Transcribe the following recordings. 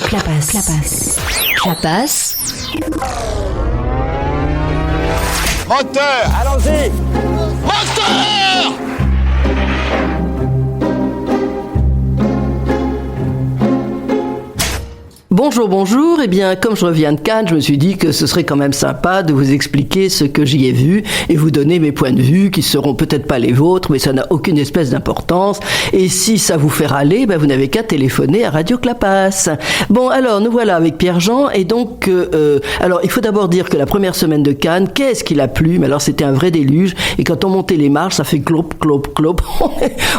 Clapas. Moteur! Allons-y! Moteur! Bonjour. Eh bien, comme je reviens de Cannes, je me suis dit que ce serait quand même sympa de vous expliquer ce que j'y ai vu et vous donner mes points de vue qui seront peut-être pas les vôtres, mais ça n'a aucune espèce d'importance. Et si ça vous fait râler, vous n'avez qu'à téléphoner à Radio Clapas. Bon, alors, nous voilà avec Pierre-Jean. Et donc, alors, il faut d'abord dire que la première semaine de Cannes, qu'est-ce qu'il a plu? Mais alors, c'était un vrai déluge. Et quand on montait les marches, ça fait clop.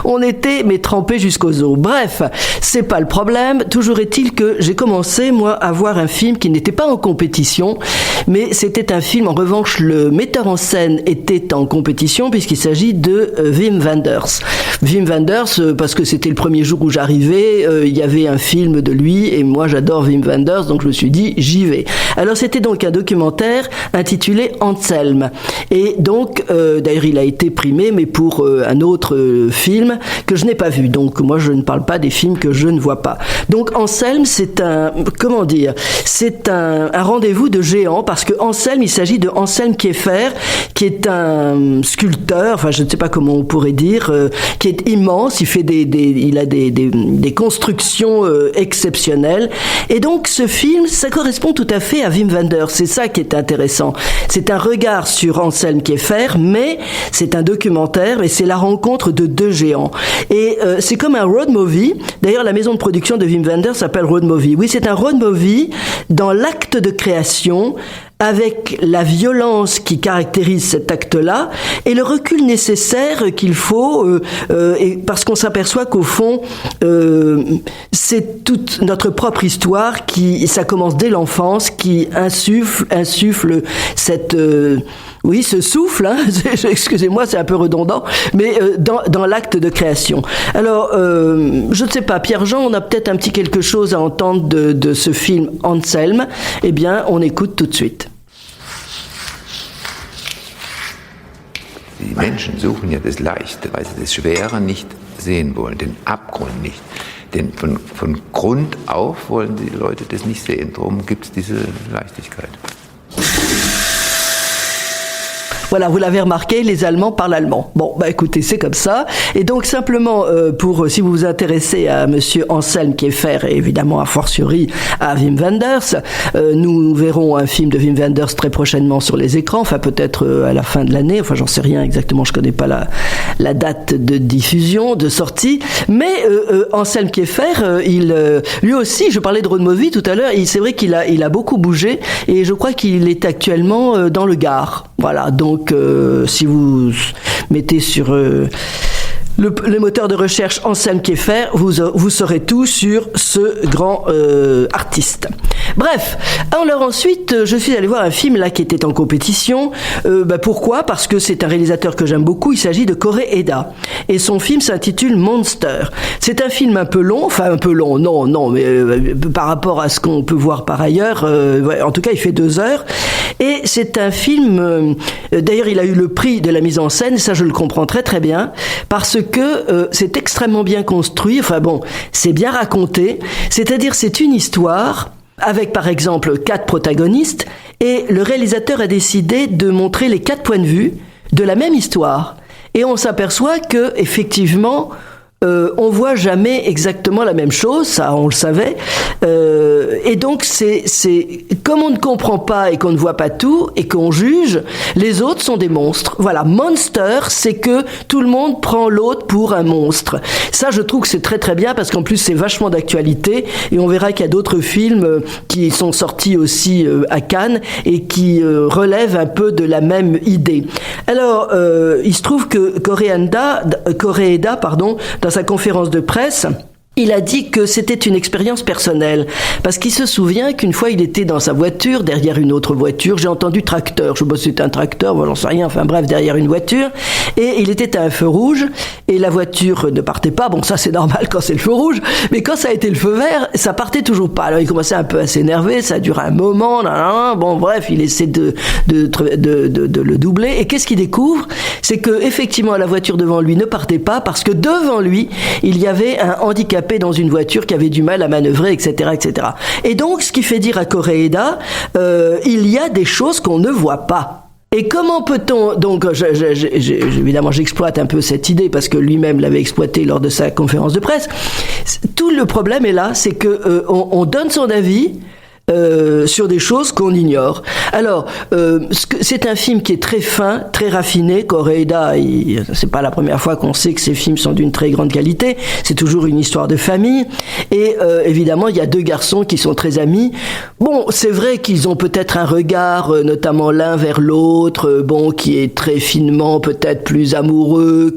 On était, mais trempés jusqu'aux os. Bref, c'est pas le problème. Toujours est-il que j'ai commencé moi, à voir un film qui n'était pas en compétition, mais c'était un film, en revanche, le metteur en scène était en compétition, puisqu'il s'agit de Wim Wenders. Wim Wenders, parce que c'était le premier jour où j'arrivais, il y avait un film de lui, et moi j'adore Wim Wenders, donc je me suis dit, j'y vais. Alors c'était donc un documentaire intitulé Anselm. Et donc, d'ailleurs, il a été primé, mais pour un autre film que je n'ai pas vu. Donc, moi, je ne parle pas des films que je ne vois pas. Donc, Anselm, c'est un rendez-vous de géants, parce que Anselm, il s'agit de Anselm Kiefer, qui est un sculpteur, enfin je ne sais pas comment on pourrait dire, qui est immense, il a des constructions exceptionnelles, et donc ce film, ça correspond tout à fait à Wim Wenders, c'est ça qui est intéressant. C'est un regard sur Anselm Kiefer, mais c'est un documentaire, et c'est la rencontre de deux géants. Et c'est comme un road movie, d'ailleurs la maison de production de Wim Wenders s'appelle Road Movie. Oui, c'est un road movie dans l'acte de création, avec la violence qui caractérise cet acte-là et le recul nécessaire qu'il faut, et parce qu'on s'aperçoit qu'au fond, c'est toute notre propre histoire ça commence dès l'enfance, qui insuffle cette ce souffle, excusez-moi, c'est un peu redondant, mais dans l'acte de création. Alors, je ne sais pas, Pierre-Jean, on a peut-être un petit quelque chose à entendre de ce film Anselm. Eh bien, on écoute tout de suite. Die Menschen suchen ja das Leichte, weil sie das Schwere nicht sehen wollen, den Abgrund nicht. Denn von Grund auf wollen die Leute das nicht sehen. Darum gibt es diese Leichtigkeit. Voilà, vous l'avez remarqué, les Allemands parlent allemand. Bon, écoutez, c'est comme ça. Et donc, simplement, si vous vous intéressez à monsieur Anselm Kiefer, et évidemment, a fortiori, à Wim Wenders, nous verrons un film de Wim Wenders très prochainement sur les écrans, enfin, peut-être à la fin de l'année, enfin, j'en sais rien exactement, je connais pas la date de diffusion, de sortie, mais Anselm Kiefer, lui aussi, je parlais de road movie tout à l'heure, c'est vrai qu'il a beaucoup bougé, et je crois qu'il est actuellement dans le Gard. Voilà, donc si vous mettez sur le moteur de recherche Anselm Kiefer, vous saurez tout sur ce grand artiste. Bref, alors ensuite, je suis allé voir un film là qui était en compétition. Pourquoi ? Parce que c'est un réalisateur que j'aime beaucoup. Il s'agit de Koreeda. Et son film s'intitule Monster. C'est un film un peu long, mais par rapport à ce qu'on peut voir par ailleurs, en tout cas, il fait 2 heures. Et c'est un film, d'ailleurs, il a eu le prix de la mise en scène, ça je le comprends très très bien, parce que c'est extrêmement bien construit, enfin bon, c'est bien raconté, c'est-à-dire c'est une histoire avec par exemple 4 protagonistes, et le réalisateur a décidé de montrer les 4 points de vue de la même histoire. Et on s'aperçoit que, effectivement, on voit jamais exactement la même chose, ça on le savait, et donc c'est comme on ne comprend pas et qu'on ne voit pas tout et qu'on juge, les autres sont des monstres. Voilà, Monster, c'est que tout le monde prend l'autre pour un monstre. Ça, je trouve que c'est très très bien parce qu'en plus c'est vachement d'actualité et on verra qu'il y a d'autres films qui sont sortis aussi à Cannes et qui relèvent un peu de la même idée. Alors, il se trouve que Koreeda, dans sa conférence de presse, il a dit que c'était une expérience personnelle, parce qu'il se souvient qu'une fois il était dans sa voiture, derrière une autre voiture, j'ai entendu tracteur, je sais pas si c'était un tracteur, j'en sais rien, enfin bref, derrière une voiture, et il était à un feu rouge, et la voiture ne partait pas, bon ça c'est normal quand c'est le feu rouge, mais quand ça a été le feu vert, ça partait toujours pas, alors il commençait un peu à s'énerver, ça a duré un moment, bon bref, il essaie de le doubler, et qu'est-ce qu'il découvre ? C'est que effectivement la voiture devant lui ne partait pas, parce que devant lui, il y avait un handicapé handicapé dans une voiture qui avait du mal à manœuvrer, etc., etc. Et donc, ce qui fait dire à Koreeda, il y a des choses qu'on ne voit pas. Et comment peut-on, donc évidemment j'exploite un peu cette idée parce que lui-même l'avait exploité lors de sa conférence de presse. Tout le problème est là, c'est que on donne son avis sur des choses qu'on ignore. Alors, c'est un film qui est très fin, très raffiné. Koreeda, c'est pas la première fois qu'on sait que ces films sont d'une très grande qualité. C'est toujours une histoire de famille. Et évidemment, il y a deux garçons qui sont très amis. Bon, c'est vrai qu'ils ont peut-être un regard, notamment l'un vers l'autre, qui est très finement peut-être plus amoureux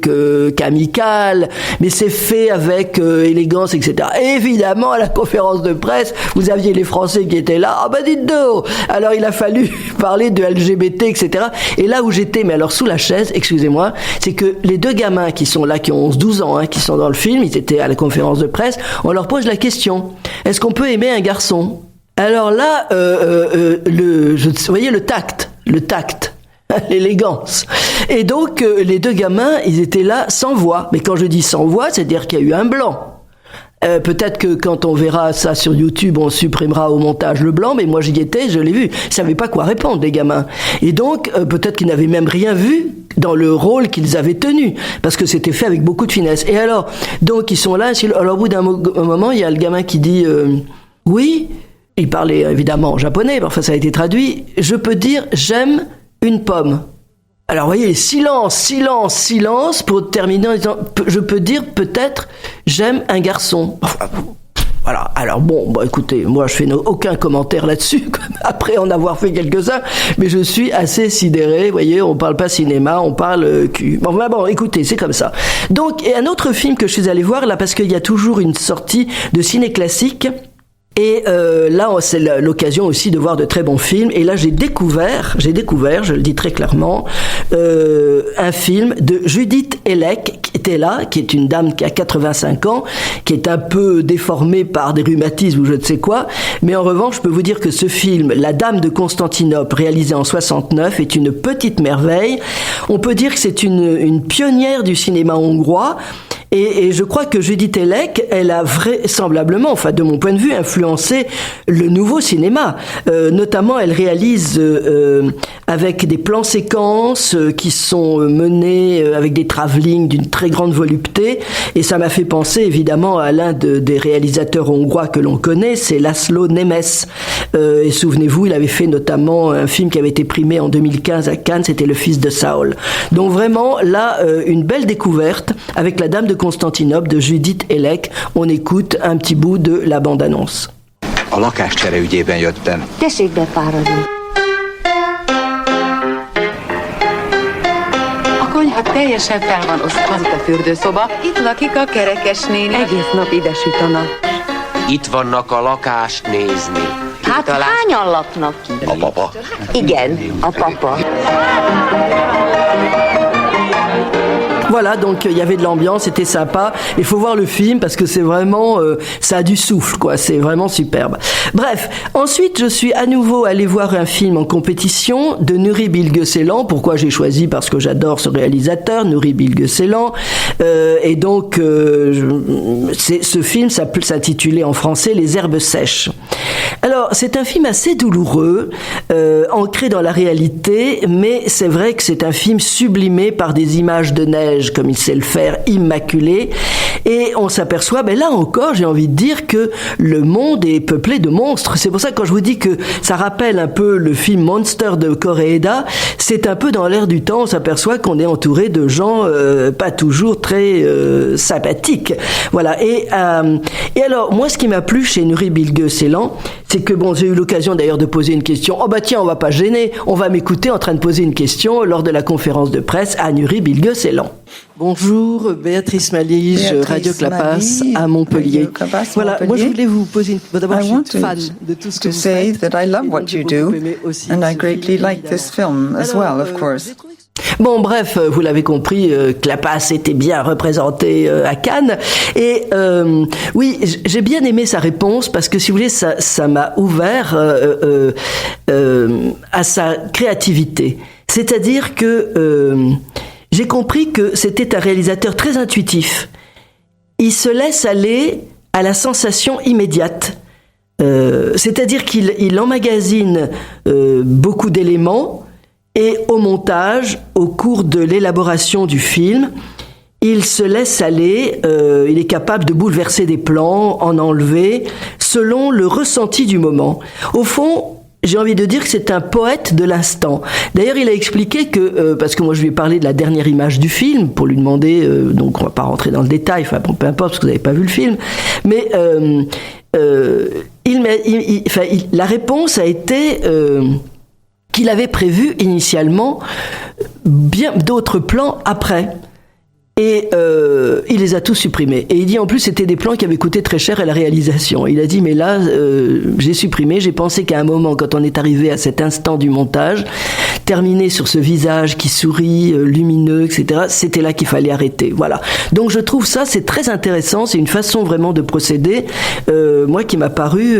qu'amical, mais c'est fait avec élégance, etc. Et évidemment, à la conférence de presse, vous aviez les Français qui étaient là. Ah ben dites donc. Alors il a fallu parler de LGBT, etc. Et là où j'étais, mais alors sous la chaise, excusez-moi, c'est que les deux gamins qui sont là, qui ont 11-12 ans, qui sont dans le film, ils étaient à la conférence de presse, on leur pose la question, est-ce qu'on peut aimer un garçon? Alors là, vous voyez le tact, l'élégance. Et donc, les deux gamins, ils étaient là sans voix. Mais quand je dis sans voix, c'est-à-dire qu'il y a eu un blanc. Peut-être que quand on verra ça sur YouTube, on supprimera au montage le blanc, mais moi j'y étais, je l'ai vu. Ils savaient pas quoi répondre, les gamins. Et donc, peut-être qu'ils n'avaient même rien vu dans le rôle qu'ils avaient tenu, parce que c'était fait avec beaucoup de finesse. Et alors, donc ils sont là, alors au bout d'un moment, il y a le gamin qui dit oui, il parlait évidemment en japonais, enfin ça a été traduit, je peux dire j'aime une pomme. Alors, vous voyez, silence, pour terminer en disant, je peux dire peut-être, j'aime un garçon. Enfin, voilà. Alors écoutez, moi je fais aucun commentaire là-dessus, après en avoir fait quelques-uns, mais je suis assez sidéré, vous voyez, on parle pas cinéma, on parle cul. Bon, écoutez, c'est comme ça. Donc, et un autre film que je suis allé voir, là, parce qu'il y a toujours une sortie de ciné classique, et là, c'est l'occasion aussi de voir de très bons films. Et là, j'ai découvert, je le dis très clairement, un film de Judith Elec, qui était là, qui est une dame qui a 85 ans, qui est un peu déformée par des rhumatismes ou je ne sais quoi. Mais en revanche, je peux vous dire que ce film, La Dame de Constantinople, réalisé en 69, est une petite merveille. On peut dire que c'est une pionnière du cinéma hongrois. Et je crois que Judith Elec, elle a vraisemblablement, enfin de mon point de vue, influencé le nouveau cinéma. Notamment, elle réalise avec des plans séquences qui sont menés avec des travelling d'une très grande volupté. Et ça m'a fait penser évidemment à l'un des réalisateurs hongrois que l'on connaît, c'est Laszlo Nemes. Et souvenez-vous, il avait fait notamment un film qui avait été primé en 2015 à Cannes, c'était Le Fils de Saul. Donc vraiment, là, une belle découverte avec La Dame de Constantinople de Judith Elec. On écoute un petit bout de la bande-annonce. A lakáscsere ügyében jöttem. Tessék befáradni. A konyha teljesen fel van osztva. Az itt a fürdőszoba. Itt lakik a kerekes néni. Egész nap ide süt a nap. Itt vannak a lakást nézni. Hát hányan laknak ki? A papa. Igen, a papa. Voilà, donc il y avait de l'ambiance, c'était sympa. Il faut voir le film parce que c'est vraiment, ça a du souffle, quoi. C'est vraiment superbe. Bref, ensuite je suis à nouveau allé voir un film en compétition de Nuri Bilge Ceylan. Pourquoi j'ai choisi? Parce que j'adore ce réalisateur, Nuri Bilge Ceylan. Et donc, ce film s'intitulait en français Les Herbes Sèches. Alors, c'est un film assez douloureux, ancré dans la réalité, mais c'est vrai que c'est un film sublimé par des images de neige, comme il sait le faire, immaculé. Et on s'aperçoit, là encore, j'ai envie de dire que le monde est peuplé de monstres. C'est pour ça que quand je vous dis que ça rappelle un peu le film Monster de Koreeda, c'est un peu dans l'air du temps. On s'aperçoit qu'on est entouré de gens pas toujours très sympathiques. Voilà. Et alors, moi, ce qui m'a plu chez Nuri Bilge Ceylan, c'est que j'ai eu l'occasion d'ailleurs de poser une question. Oh tiens, on va pas gêner, on va m'écouter en train de poser une question lors de la conférence de presse à Nuri Bilge Ceylan. Bonjour, Béatrice Malige, Radio Clapas à Montpellier. Voilà, moi je voulais vous poser une... D'abord, je suis fan de tout ce que vous faites. That I love what you do, and I greatly like this film as well, of course. Bon, bref, vous l'avez compris, Clapas était bien représenté à Cannes. Et oui, j'ai bien aimé sa réponse parce que, si vous voulez, ça m'a ouvert à sa créativité. C'est-à-dire que j'ai compris que c'était un réalisateur très intuitif. Il se laisse aller à la sensation immédiate. C'est-à-dire qu'il emmagasine beaucoup d'éléments et au montage, au cours de l'élaboration du film, il se laisse aller, il est capable de bouleverser des plans, en enlever, selon le ressenti du moment. Au fond, j'ai envie de dire que c'est un poète de l'instant. D'ailleurs, il a expliqué que, parce que moi je lui ai parlé de la dernière image du film, pour lui demander, donc on va pas rentrer dans le détail, enfin bon, peu importe, parce que vous n'avez pas vu le film, mais la réponse a été qu'il avait prévu initialement bien d'autres plans après. Et il les a tous supprimés. Et il dit en plus c'était des plans qui avaient coûté très cher à la réalisation. Il a dit mais là j'ai supprimé, j'ai pensé qu'à un moment quand on est arrivé à cet instant du montage, terminé sur ce visage qui sourit, lumineux, etc., c'était là qu'il fallait arrêter. Voilà. Donc je trouve ça c'est très intéressant, c'est une façon vraiment de procéder, moi qui m'a paru...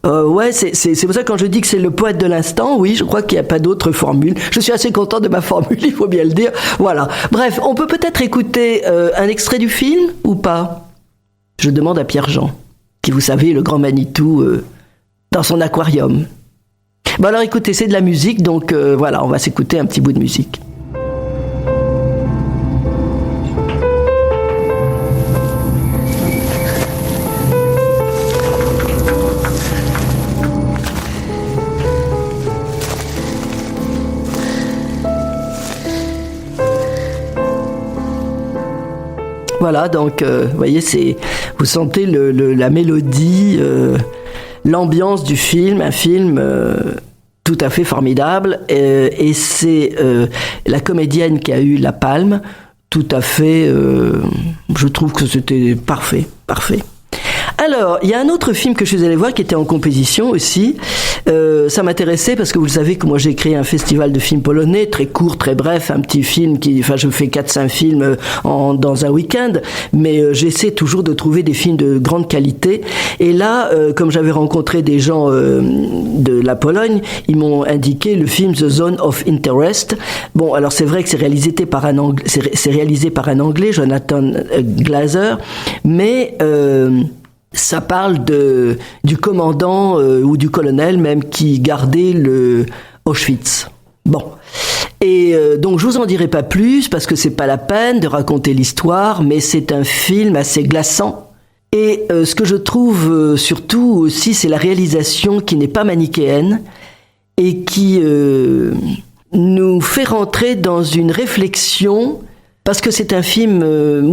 ouais, c'est pour ça que quand je dis que c'est le poète de l'instant, oui, je crois qu'il n'y a pas d'autre formule. Je suis assez content de ma formule, il faut bien le dire. Voilà. Bref, on peut peut-être écouter un extrait du film ou pas ? Je demande à Pierre-Jean, qui, vous savez, le grand Manitou dans son aquarium. Bon alors écoutez, c'est de la musique, donc voilà, on va s'écouter un petit bout de musique. Voilà, donc, vous voyez, vous sentez la mélodie, l'ambiance du film, un film tout à fait formidable, et c'est la comédienne qui a eu la palme, tout à fait, je trouve que c'était parfait. Alors, il y a un autre film que je suis allée voir qui était en compétition aussi. Ça m'intéressait parce que vous le savez que moi j'ai créé un festival de films polonais, très court, très bref, un petit film je fais 4-5 films dans un week-end, mais j'essaie toujours de trouver des films de grande qualité. Et là, comme j'avais rencontré des gens de la Pologne, ils m'ont indiqué le film The Zone of Interest. Bon, alors c'est vrai que c'est réalisé par un Anglais, Jonathan Glazer, mais ça parle du commandant ou du colonel même qui gardait le Auschwitz. Bon. Et donc je vous en dirai pas plus parce que c'est pas la peine de raconter l'histoire, mais c'est un film assez glaçant. Et ce que je trouve surtout aussi, c'est la réalisation qui n'est pas manichéenne et qui nous fait rentrer dans une réflexion parce que c'est un film,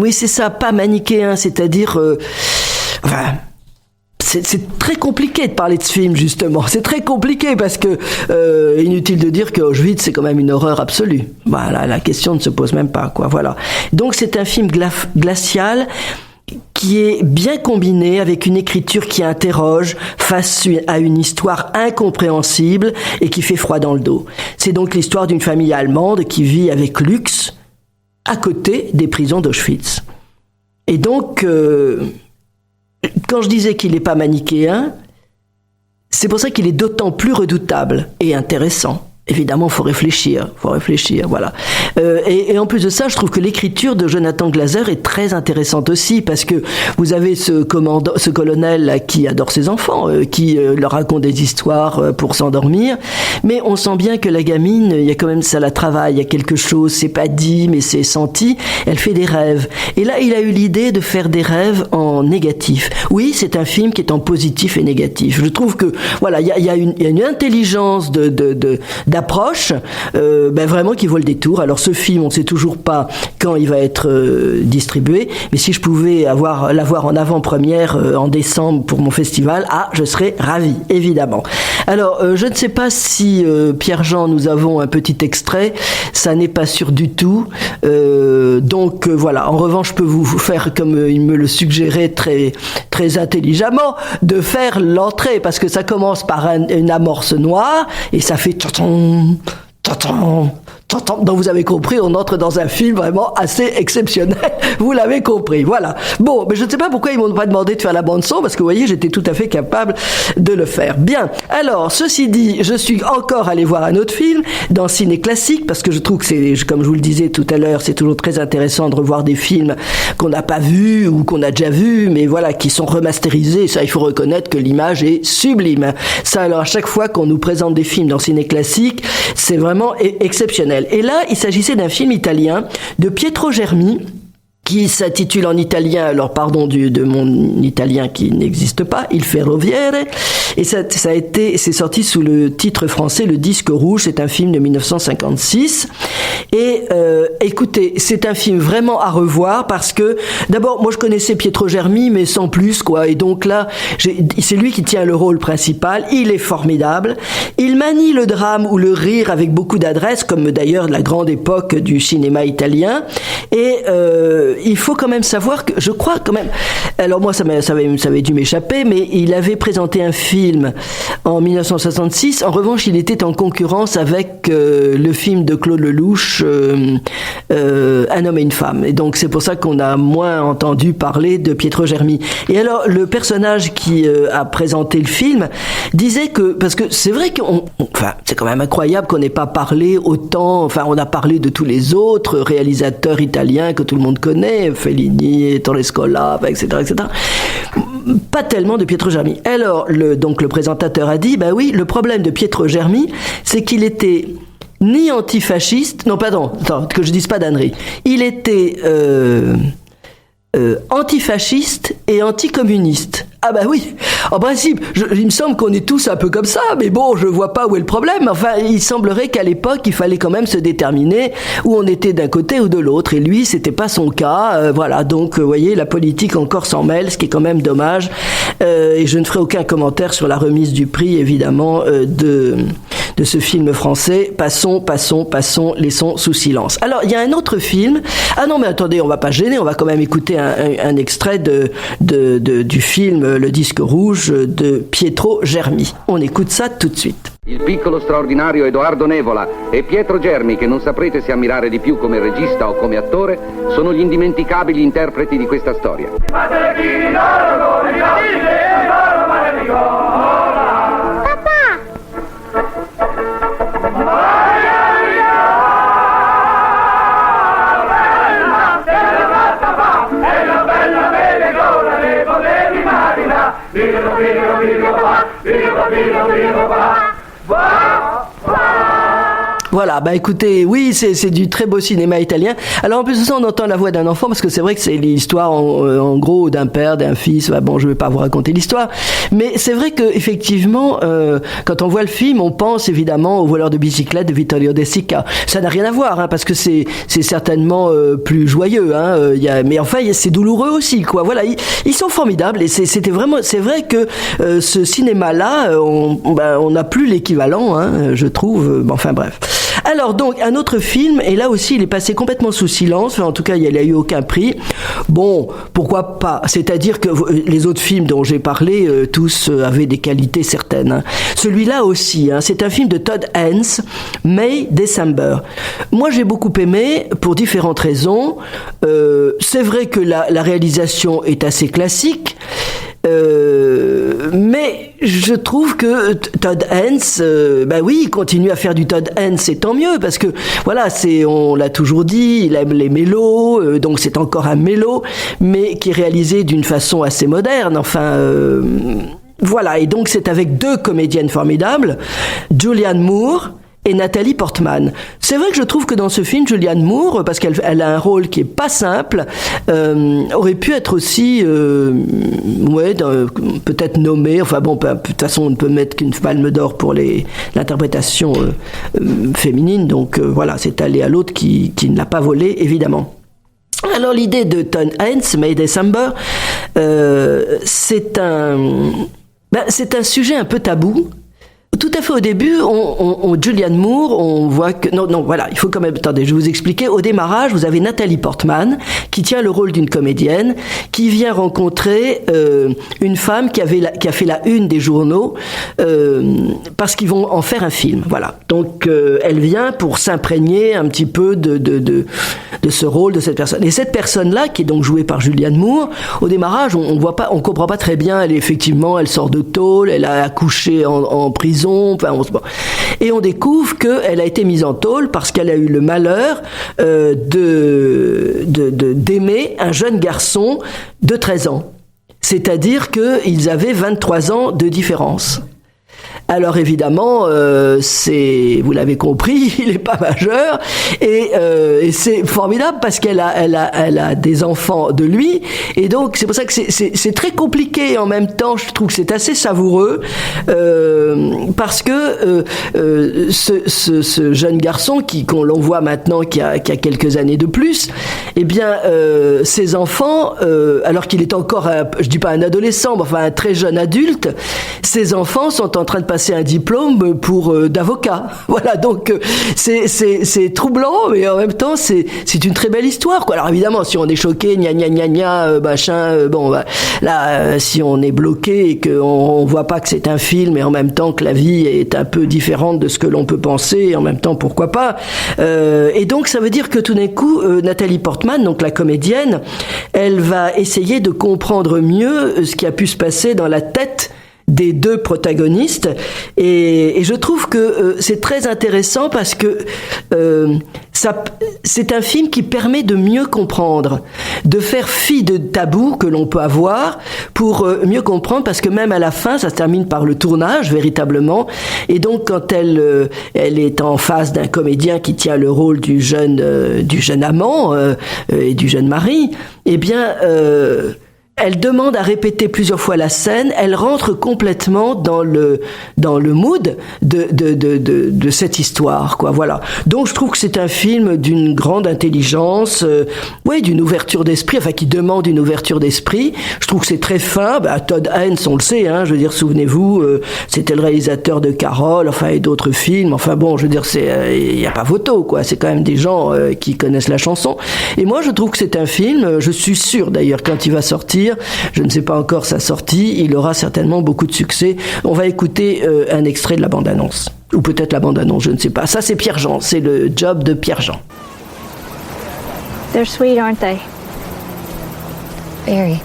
oui c'est ça, pas manichéen, c'est-à-dire... Enfin, c'est très compliqué de parler de ce film, justement. C'est très compliqué parce que, inutile de dire que Auschwitz, c'est quand même une horreur absolue. Voilà, la question ne se pose même pas, quoi. Voilà. Donc, c'est un film glacial qui est bien combiné avec une écriture qui interroge face à une histoire incompréhensible et qui fait froid dans le dos. C'est donc l'histoire d'une famille allemande qui vit avec luxe à côté des prisons d'Auschwitz. Et donc... quand je disais qu'il n'est pas manichéen, c'est pour ça qu'il est d'autant plus redoutable et intéressant. Évidemment, faut réfléchir, voilà. Et en plus de ça, je trouve que l'écriture de Jonathan Glazer est très intéressante aussi, parce que vous avez ce colonel qui adore ses enfants, qui leur raconte des histoires pour s'endormir, mais on sent bien que la gamine, il y a quand même ça la travaille, il y a quelque chose, c'est pas dit, mais c'est senti, elle fait des rêves. Et là, il a eu l'idée de faire des rêves en négatif. Oui, c'est un film qui est en positif et négatif. Je trouve que, voilà, il y a une intelligence d'approche, vraiment qui vaut le détour. Alors ce film, on ne sait toujours pas quand il va être distribué, mais si je pouvais l'avoir en avant-première en décembre pour mon festival, je serais ravi, évidemment. Alors, je ne sais pas si Pierre-Jean, nous avons un petit extrait, ça n'est pas sûr du tout. Donc voilà, en revanche, je peux vous faire, comme il me le suggérait très, très intelligemment, de faire l'entrée, parce que ça commence par une amorce noire, et ça fait Donc vous avez compris, on entre dans un film vraiment assez exceptionnel. Vous l'avez compris, voilà. Bon, mais je ne sais pas pourquoi ils m'ont pas demandé de faire la bande son, parce que vous voyez, j'étais tout à fait capable de le faire. Bien. Alors, ceci dit, je suis encore allé voir un autre film dans Ciné Classique, parce que je trouve que c'est, comme je vous le disais tout à l'heure, c'est toujours très intéressant de revoir des films qu'on n'a pas vus ou qu'on a déjà vus, mais voilà, qui sont remasterisés. Ça, il faut reconnaître que l'image est sublime. Ça, alors, à chaque fois qu'on nous présente des films dans Ciné Classique, c'est vraiment exceptionnel. Et là, il s'agissait d'un film italien de Pietro Germi, qui s'intitule en italien, alors pardon de mon italien qui n'existe pas, Il Ferroviere, et c'est sorti sous le titre français Le Disque Rouge, c'est un film de 1956, et écoutez, c'est un film vraiment à revoir, parce que, d'abord, moi je connaissais Pietro Germi, mais sans plus, quoi, et donc là, c'est lui qui tient le rôle principal, il est formidable, il manie le drame ou le rire avec beaucoup d'adresse, comme d'ailleurs la grande époque du cinéma italien, et il faut quand même savoir que, je crois quand même, alors moi ça avait dû m'échapper, mais il avait présenté un film en 1966. En revanche, il était en concurrence avec le film de Claude Lelouch, Un homme et une femme. Et donc c'est pour ça qu'on a moins entendu parler de Pietro Germi. Et alors le personnage qui a présenté le film disait que, parce que c'est vrai enfin c'est quand même incroyable qu'on n'ait pas parlé autant, enfin on a parlé de tous les autres réalisateurs italiens que tout le monde connaît, Fellini, Torre Scola, etc., etc. Pas tellement de Pietro Germi. Alors, donc le présentateur a dit, bah oui, le problème de Pietro Germi, c'est qu'il était ni antifasciste, non, pardon, que je dise pas d'ânerie. Il était antifasciste et anticommuniste. Ah bah oui, en principe, il me semble qu'on est tous un peu comme ça, mais bon, je vois pas où est le problème. Enfin, il semblerait qu'à l'époque, il fallait quand même se déterminer où on était d'un côté ou de l'autre, et lui, c'était pas son cas. Voilà, donc, vous voyez, la politique encore s'en mêle, ce qui est quand même dommage. Et je ne ferai aucun commentaire sur la remise du prix, évidemment, de ce film français. Passons, laissons sous silence. Alors, il y a un autre film. Ah non, mais attendez, on va pas gêner, on va quand même écouter un extrait du film Le Disque Rouge de Pietro Germi. On écoute ça tout de suite. Il piccolo straordinario Edoardo Nevola e Pietro Germi, che non saprete se ammirare di più come regista o come attore, sono gli indimenticabili interpreti di questa storia. Voilà, bah écoutez, oui, c'est du très beau cinéma italien. Alors en plus de ça, on entend la voix d'un enfant, parce que c'est vrai que c'est l'histoire en gros d'un père, d'un fils. Bah, bon, je vais pas vous raconter l'histoire, mais c'est vrai que effectivement, quand on voit le film, on pense évidemment au voleur de bicyclette de Vittorio De Sica. Ça n'a rien à voir, hein, parce que c'est certainement plus joyeux, hein. Mais enfin, c'est douloureux aussi, quoi. Voilà, ils sont formidables, et c'était vraiment, c'est vrai que ce cinéma-là, on n'a plus l'équivalent, hein, je trouve. Enfin bref. Alors donc un autre film, et là aussi il est passé complètement sous silence, enfin, en tout cas il n'a eu aucun prix. Bon, pourquoi pas, c'est-à-dire que les autres films dont j'ai parlé, tous avaient des qualités certaines, hein. Celui-là aussi, hein, c'est un film de Todd Haynes, May December. Moi j'ai beaucoup aimé pour différentes raisons. C'est vrai que la réalisation est assez classique, mais je trouve que Todd Haynes, bah oui, il continue à faire du Todd Haynes, c'est tant mieux, parce que voilà, on l'a toujours dit, il aime les mélos, donc c'est encore un mélo, mais qui est réalisé d'une façon assez moderne. Enfin, voilà, et donc c'est avec deux comédiennes formidables, Julianne Moore et Nathalie Portman. C'est vrai que je trouve que dans ce film, Julianne Moore, parce qu'elle a un rôle qui est pas simple, aurait pu être aussi, peut-être nommée. Enfin bon, de toute façon, on ne peut mettre qu'une palme d'or pour l'interprétation féminine. Donc voilà, c'est allé à l'autre qui ne l'a pas volé, évidemment. Alors l'idée de Todd Haynes, May December, c'est un sujet un peu tabou. Tout à fait. Au début, Julianne Moore, on voit que... Non, voilà, il faut quand même... Attendez, je vais vous expliquer. Au démarrage, vous avez Nathalie Portman, qui tient le rôle d'une comédienne, qui vient rencontrer une femme qui a fait la une des journaux, parce qu'ils vont en faire un film. Voilà. Donc, elle vient pour s'imprégner un petit peu de ce rôle de cette personne. Et cette personne-là, qui est donc jouée par Julianne Moore, au démarrage, on comprend pas très bien. Elle sort de tôle, elle a accouché en prison. Et on découvre qu'elle a été mise en tôle parce qu'elle a eu le malheur d'aimer un jeune garçon de 13 ans. C'est-à-dire qu'ils avaient 23 ans de différence. Alors évidemment, vous l'avez compris, il n'est pas majeur et c'est formidable parce qu'elle a des enfants de lui et donc c'est pour ça que c'est très compliqué et en même temps je trouve que c'est assez savoureux parce que ce jeune garçon l'on voit maintenant qui a quelques années de plus, eh bien ses enfants, alors qu'il est encore je dis pas un adolescent, mais enfin un très jeune adulte, ses enfants sont en train de passer un diplôme d'avocat. Voilà, donc c'est troublant, mais en même temps c'est une très belle histoire, quoi. Alors évidemment, si on est choqué, machin, si on est bloqué et qu'on voit pas que c'est un film et en même temps que la vie est un peu différente de ce que l'on peut penser, et en même temps pourquoi pas. Et donc ça veut dire que tout d'un coup, Nathalie Portman, donc la comédienne, elle va essayer de comprendre mieux ce qui a pu se passer dans la tête des deux protagonistes et je trouve que c'est très intéressant parce que c'est un film qui permet de mieux comprendre, de faire fi de tabous que l'on peut avoir pour mieux comprendre, parce que même à la fin ça se termine par le tournage véritablement, et donc quand elle est en face d'un comédien qui tient le rôle du jeune amant et du jeune mari, eh bien elle demande à répéter plusieurs fois la scène, elle rentre complètement dans le mood de cette histoire, quoi. Voilà. Donc je trouve que c'est un film d'une grande intelligence, d'une ouverture d'esprit, enfin qui demande une ouverture d'esprit. Je trouve que c'est très fin. Todd Haynes, on le sait, je veux dire, souvenez-vous, c'était le réalisateur de Carol, enfin et d'autres films. Enfin bon, je veux dire, il y a pas photo, quoi. C'est quand même des gens qui connaissent la chanson. Et moi, je trouve que c'est un film. Je suis sûr d'ailleurs quand il va sortir. Je ne sais pas encore sa sortie, il aura certainement beaucoup de succès. On va écouter un extrait de la bande-annonce. Ou peut-être la bande-annonce, je ne sais pas. Ça, c'est Pierre Jean, c'est le job de Pierre Jean. They're sweet, aren't they? Very.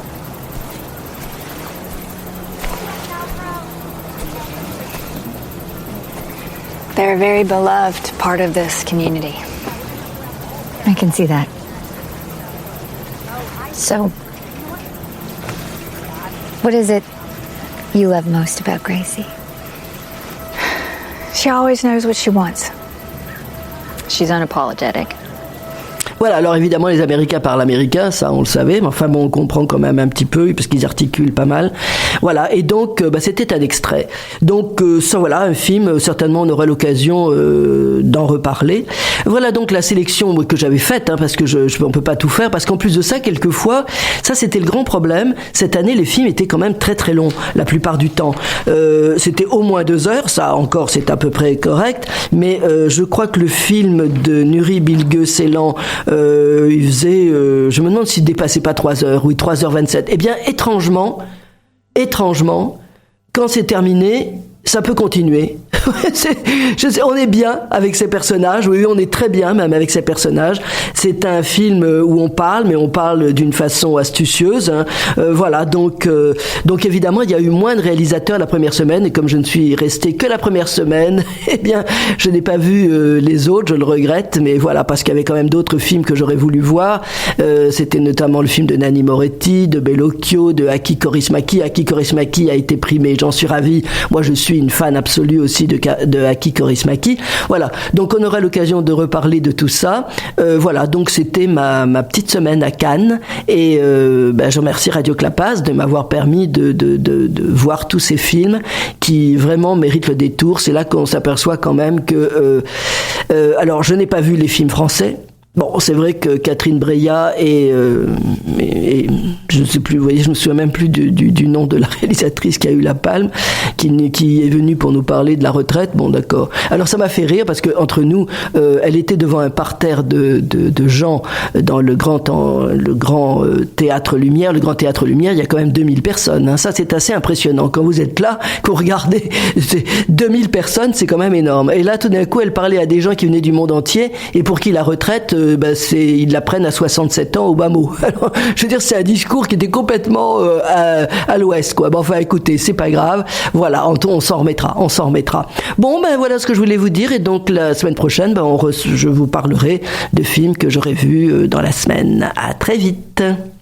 They're a very beloved part of this community. I can see that. So, what is it you love most about Gracie? She always knows what she wants. She's unapologetic. Voilà, alors évidemment les Américains parlent américain, ça on le savait, mais enfin bon, on comprend quand même un petit peu parce qu'ils articulent pas mal. Voilà, et donc c'était un extrait. Donc ça, voilà, un film, certainement on aura l'occasion d'en reparler. Voilà donc la sélection que j'avais faite, parce que on peut pas tout faire, parce qu'en plus de ça, quelquefois, ça c'était le grand problème. Cette année, les films étaient quand même très très longs, la plupart du temps. C'était au moins 2 heures, ça encore c'est à peu près correct, mais je crois que le film de Nuri Bilge Ceylan, il faisait, je me demande s'il dépassait pas 3 heures, oui, 3h27. Eh bien, étrangement, quand c'est terminé, ça peut continuer. On est bien avec ces personnages, oui, on est très bien même avec ces personnages. C'est un film où on parle, mais on parle d'une façon astucieuse. Voilà, donc évidemment, il y a eu moins de réalisateurs la première semaine, et comme je ne suis resté que la première semaine, eh bien, je n'ai pas vu les autres, je le regrette, mais voilà, parce qu'il y avait quand même d'autres films que j'aurais voulu voir. C'était notamment le film de Nanni Moretti, de Bellocchio, de Aki Kaurismäki. Aki Kaurismäki a été primé, j'en suis ravi. Moi, je suis une fan absolue aussi de Aki Kaurismäki. Voilà. Donc, on aura l'occasion de reparler de tout ça. Voilà. Donc, c'était ma petite semaine à Cannes. Et, je remercie Radio Clapas de m'avoir permis de voir tous ces films qui vraiment méritent le détour. C'est là qu'on s'aperçoit quand même que, alors, je n'ai pas vu les films français. Bon, c'est vrai que Catherine Breillat et je ne sais plus, vous voyez, je me souviens même plus du nom de la réalisatrice qui a eu la palme, qui est venue pour nous parler de la retraite. Bon, d'accord. Alors ça m'a fait rire parce que entre nous, elle était devant un parterre de gens dans le grand théâtre Lumière. Le grand théâtre Lumière, il y a quand même 2000 personnes. Hein. Ça, c'est assez impressionnant. Quand vous êtes là, qu'on regardez, 2000 personnes, c'est quand même énorme. Et là, tout d'un coup, elle parlait à des gens qui venaient du monde entier et pour qui la retraite, ils la prennent à 67 ans au bas mot. Alors, je veux dire, c'est un discours qui était complètement à l'ouest, quoi. Bon, enfin, écoutez, c'est pas grave. Voilà, on s'en remettra. Bon, voilà ce que je voulais vous dire. Et donc, la semaine prochaine, je vous parlerai de films que j'aurai vus dans la semaine. À très vite.